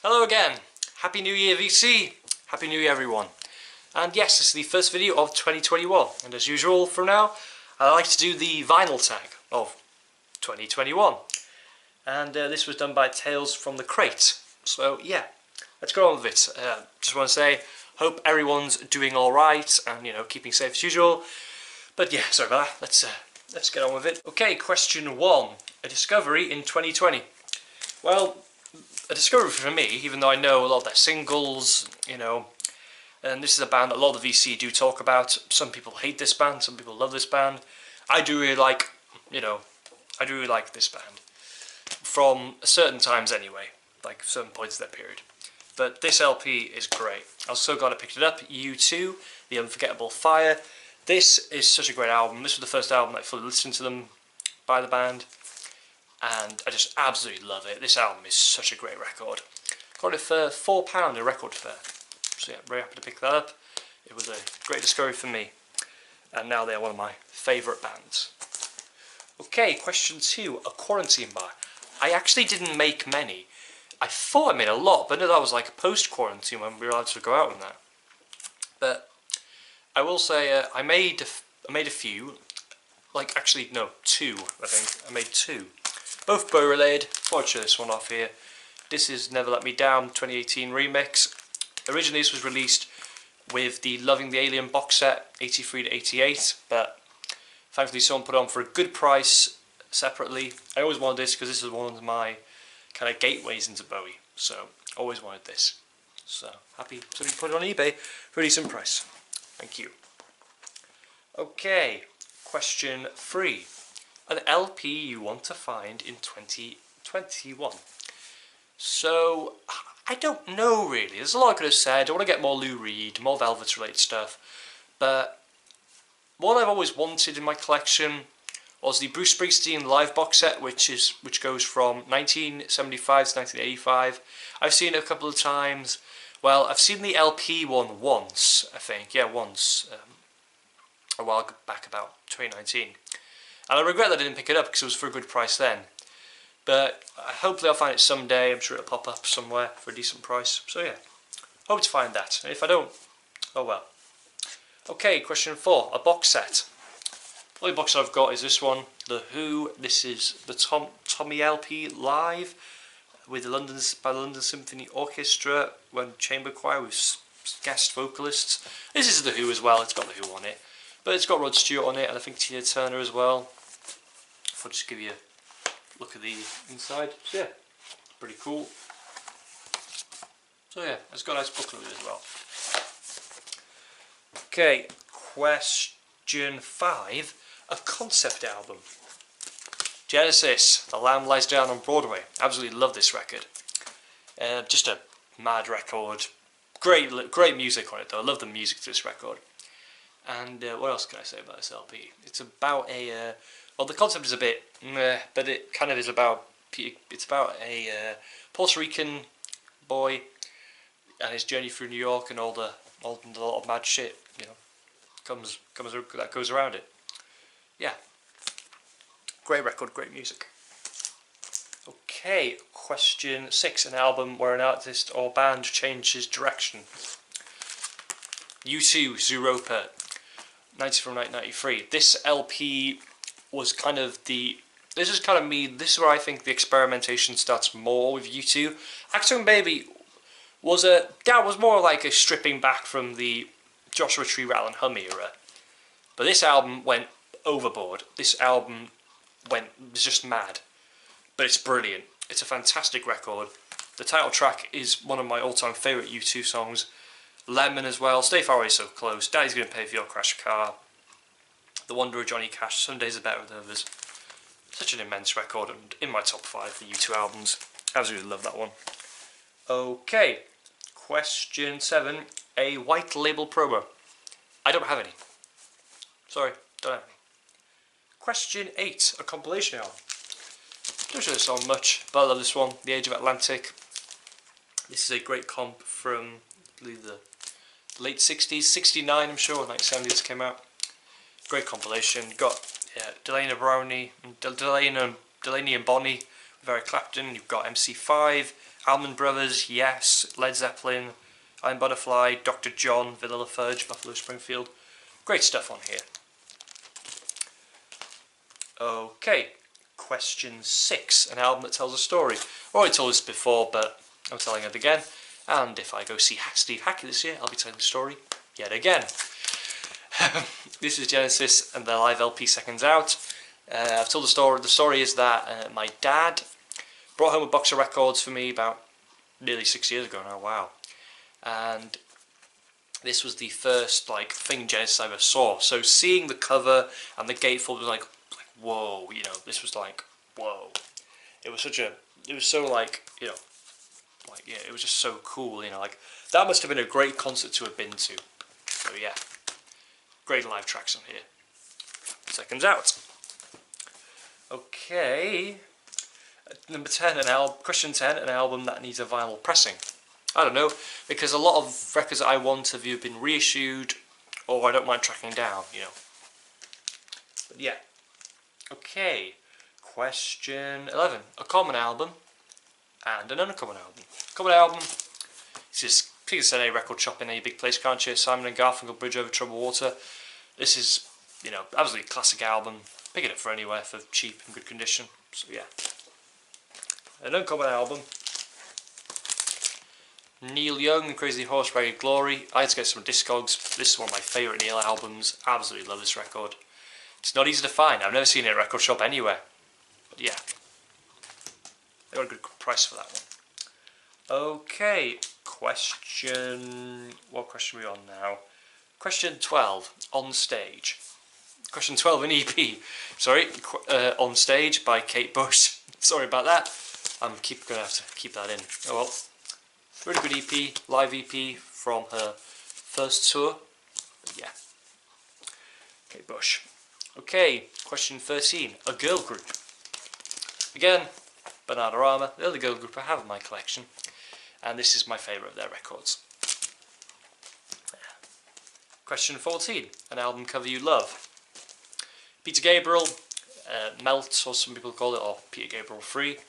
Hello again, Happy New Year VC, Happy New Year everyone. And yes, this is the first video of 2021, and as usual from now, I like to do the vinyl tag of 2021. And this was done by Tales from the Crate, so yeah, let's get on with it. Just want to say, hope everyone's doing alright and keeping safe as usual. But yeah, sorry about that, let's get on with it. Okay, question 1, a discovery in 2020. Well, a discovery for me, even though I know a lot of their singles, and this is a band that a lot of the VC do talk about. Some people hate this band, some people love this band. I do really like, this band. From certain times anyway, like certain points of that period. But this LP is great. I was so glad I picked it up. U2, The Unforgettable Fire. This is such a great album. This was the first album that I fully listened to them by the band. And I just absolutely love it. This album is such a great record. Got it for £4 at Record Fair. So yeah, very happy to pick that up. It was a great discovery for me. And now they are one of my favourite bands. Okay, question 2, a quarantine bar. I actually didn't make many. I thought I made a lot, but no, that was like post-quarantine when we were allowed to go out and that. But I will say I made a few. Like, actually, no, 2, I think. I made 2. Both Bow related. I'll show this one off here. This is Never Let Me Down 2018 remix. Originally this was released with the Loving the Alien box set, 83 to 88, but thankfully someone put it on for a good price separately. I always wanted this because this is one of my kind of gateways into Bowie, so always wanted this. So happy somebody put it on eBay for a decent price. Thank you. Okay, question 3. An LP you want to find in 2021. So, I don't know really. There's a lot I could have said. I want to get more Lou Reed, more Velvet related stuff. But what I've always wanted in my collection was the Bruce Springsteen live box set, which goes from 1975 to 1985. I've seen it a couple of times. Well, I've seen the LP one once, I think. Yeah, once. A while back, about 2019. And I regret that I didn't pick it up because it was for a good price then. But hopefully I'll find it someday. I'm sure it'll pop up somewhere for a decent price. So yeah, hope to find that. And if I don't, oh well. Okay, question 4, a box set. The only box I've got is this one, The Who. This is the Tommy LP live with by the London Symphony Orchestra when chamber choir with guest vocalists. This is The Who as well. It's got The Who on it. But it's got Rod Stewart on it, and I think Tina Turner as well. I'll just give you a look at the inside. So yeah, pretty cool. So yeah, it's got a nice booklet with it as well. Okay, question 5, a concept album. Genesis, The Lamb Lies Down on Broadway. Absolutely love this record. Just a mad record. Great music on it though. I love the music to this record. And what else can I say about this LP? It's about a well, the concept is a bit meh, but it kind of is about a Puerto Rican boy and his journey through New York and all the lot of mad shit that goes around it. Yeah, great record, great music. Okay, question 6, an album where an artist or band changes direction. U2, Zooropa. 90 from 1993. This LP was kind of this is where I think the experimentation starts more with U2. Acting Baby was more like a stripping back from the Joshua Tree, Rattle and Hum era. But this album went overboard. This album was just mad. But it's brilliant. It's a fantastic record. The title track is one of my all-time favourite U2 songs. Lemon as well, Stay Far Away So Close, Daddy's Gonna Pay For Your Crash Car, The Wanderer, Johnny Cash, Some Days Are Better With Others. Such an immense record and in my top 5 for U2 albums. Absolutely love that one. Okay, question 7, a white label promo. I don't have any. Sorry, don't have any. Question 8, a compilation album. Don't show this on much, but I love this one, The Age of Atlantic. This is a great comp from, I believe, the late 60s, 69 I'm sure, 1970 this came out. Great compilation. Got Delaney and Bonnie Eric Clapton, you've got MC5, Allman Brothers, Yes, Led Zeppelin, Iron Butterfly, Dr. John, Vanilla Fudge, Buffalo Springfield. Great stuff on here. Okay, question 6, an album that tells a story. I already told this before, but I'm telling it again. And if I go see Steve Hackett this year, I'll be telling the story yet again. This is Genesis and their live LP Seconds Out. I've told the story. The story is that my dad brought home a box of records for me about nearly 6 years ago now. Wow. And this was the first thing Genesis I ever saw. So seeing the cover and the gatefold was like whoa, you know, this was like whoa. It was such a, it was so yeah, it was just so cool, you know, that must have been a great concert to have been to. So yeah, great live tracks on here. Seconds Out. Okay, number 10, question 10, an album that needs a vinyl pressing. I don't know, because a lot of records that I want have either been reissued or I don't mind tracking down, you know. But yeah. Okay, question 11, a common album and an uncommon album. Common album, this is, you can sell a record shop in a big place, can't you? Simon and Garfunkel, Bridge Over Troubled Water. This is, you know, absolutely classic album. Pick it up for anywhere for cheap and good condition. So yeah. An uncommon album. Neil Young and Crazy Horse Ragged Glory. I had to get some Discogs. This is one of my favourite Neil albums. Absolutely love this record. It's not easy to find. I've never seen it at a record shop anywhere. But yeah. I got a good price for that one. Okay. What question are we on now? Question 12. On Stage. Question 12, an EP. Sorry. On Stage by Kate Bush. Sorry about that. I'm going to have to keep that in. Oh well. Really good EP, live EP from her first tour. But yeah. Kate Bush. Okay, question 13. A girl group. Again, Bananarama, the other girl group I have in my collection. And this is my favourite of their records. Question 14. An album cover you love. Peter Gabriel, Melt, or some people call it, or Peter Gabriel Free.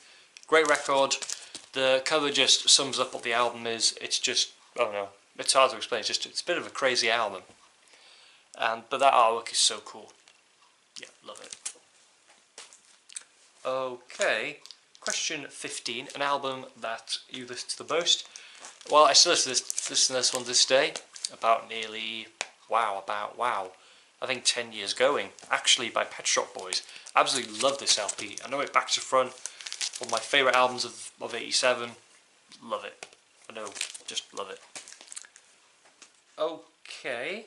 Great record. The cover just sums up what the album is. It's just, I don't know, it's hard to explain. It's a bit of a crazy album. But that artwork is so cool. Yeah, love it. Okay, question 15. An album that you listen to the most. Well, I still listen to this one this day. About I think 10 years going. Actually, by Pet Shop Boys. Absolutely love this LP. I know it back to front. One of my favourite albums of 87. Love it. I know, just love it. Okay.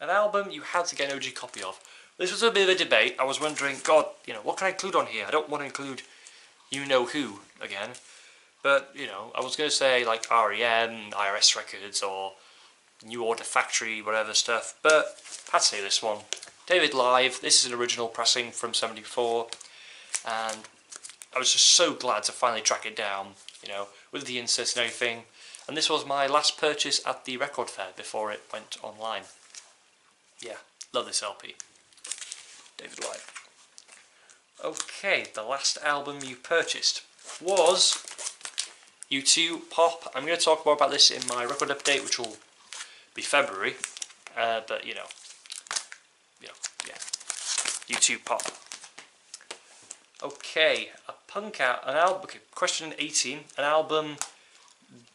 An album you had to get an OG copy of. This was a bit of a debate. I was wondering, God, you know, what can I include on here? I don't want to include You Know Who again. But, you know, I was going to say like REM, IRS Records, or New Order Factory, whatever stuff. But I had to say this one. David Live. This is an original pressing from '74. And I was just so glad to finally track it down, you know, with the inserts and everything. And this was my last purchase at the record fair before it went online. Yeah, love this LP. David Live. Okay, the last album you purchased was U2 Pop. I'm going to talk more about this in my record update, which will be February. But you know, yeah. U2 Pop. Okay, an album. Okay, question 18. An album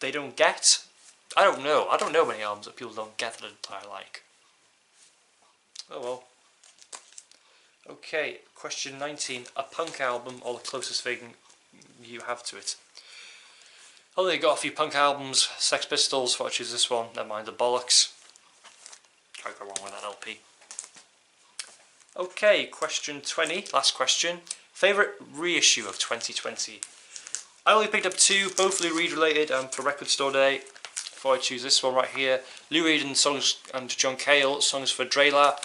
they don't get. I don't know many albums that people don't get that I like. Oh well. Okay, question 19. A punk album or the closest thing you have to it. I only got a few punk albums. Sex Pistols. What I choose this one? Never mind the bollocks. Can't go wrong with that LP. Okay, question 20. Last question. Favourite reissue of 2020? I only picked up 2, both Lou Reed related and for Record Store Day. Before I choose this one right here, Lou Reed and John Cale, Songs for Drela.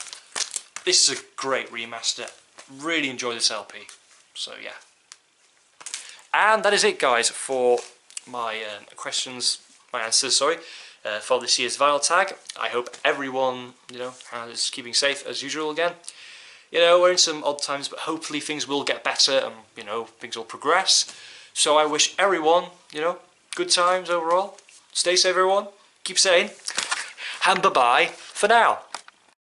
This is a great remaster. Really enjoy this LP. So yeah. And that is it, guys, for my answers, for this year's vinyl tag. I hope everyone, you know, is keeping safe as usual again. You know, we're in some odd times, but hopefully things will get better and, you know, things will progress. So I wish everyone, you know, good times overall. Stay safe everyone, keep sane, and bye-bye for now.